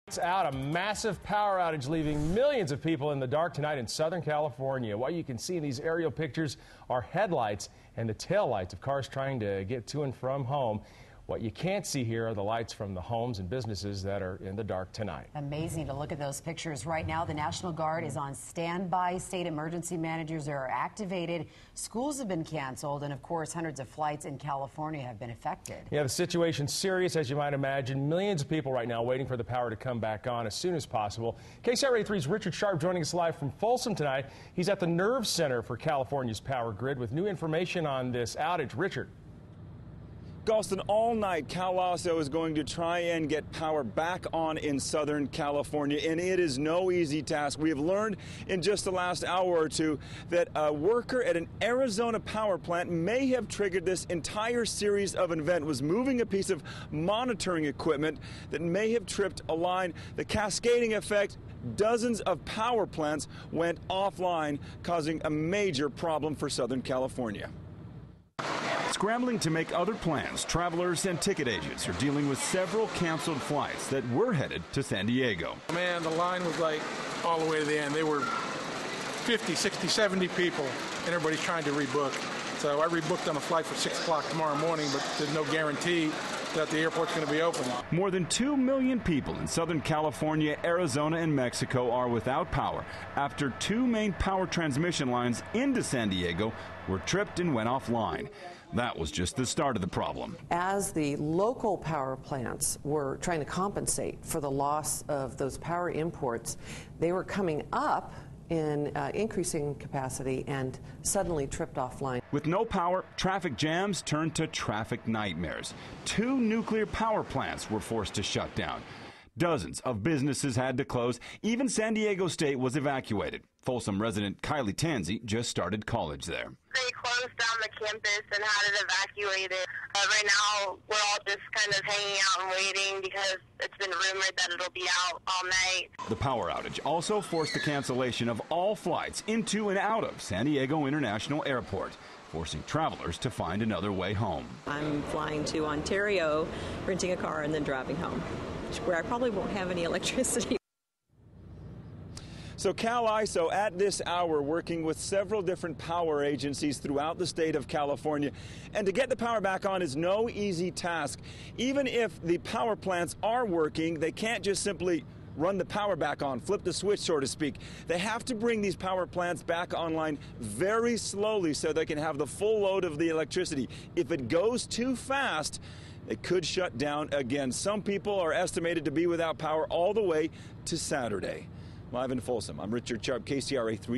It's out, a massive power outage leaving millions of people in the dark tonight in Southern California. What you can see in these aerial pictures are headlights and the tail lights of cars trying to get to and from home. What you can't see here are the lights from the homes and businesses that are in the dark tonight. Amazing to look at those pictures. Right now, the National Guard is on standby. State emergency managers are activated. Schools have been canceled. And, of course, hundreds of flights in California have been affected. Yeah, the situation's serious, as you might imagine. Millions of people right now waiting for the power to come back on as soon as possible. KCRA 3's Richard Sharp joining us live from Folsom tonight. He's at the Nerve Center for California's power grid with new information on this outage. Richard. Galston, all night, Cal also is going to try and get power back on in Southern California, and it is no easy task. We have learned in just the last hour or two that a worker at an Arizona power plant may have triggered this entire series of events, was moving a piece of monitoring equipment that may have tripped a line. The cascading effect, dozens of power plants went offline, causing a major problem for Southern California. Scrambling to make other plans, travelers and ticket agents are dealing with several canceled flights that were headed to San Diego. Man, the line was like all the way to the end. They were 50, 60, 70 people, and everybody's trying to rebook. So I rebooked on a flight for 6 o'clock tomorrow morning, but there's no guarantee that the airport's going to be open. More than 2 million people in Southern California, Arizona, and Mexico are without power after 2 main power transmission lines into San Diego were tripped and went offline. That was just the start of the problem. As the local power plants were trying to compensate for the loss of those power imports, they were coming up in increasing capacity and suddenly tripped offline. With no power, traffic jams turned to traffic nightmares. 2 nuclear power plants were forced to shut down. Dozens of businesses had to close. Even San Diego State was evacuated. Folsom resident Kylie Tansey just started college there. They closed down the campus and had it evacuated. Right now, we're all just kind of hanging out and waiting because it's been rumored that it'll be out all night. The power outage also forced the cancellation of all flights into and out of San Diego International Airport, forcing travelers to find another way home. I'm flying to Ontario, renting a car, and then driving home, where I probably won't have any electricity. So Cal ISO at this hour working with several different power agencies throughout the state of California. And to get the power back on is no easy task. Even if the power plants are working, they can't just simply run the power back on, flip the switch, so to speak. They have to bring these power plants back online very slowly so they can have the full load of the electricity. If it goes too fast, it could shut down again. Some people are estimated to be without power all the way to Saturday. Live in Folsom, I'm Richard Sharp, KCRA 3.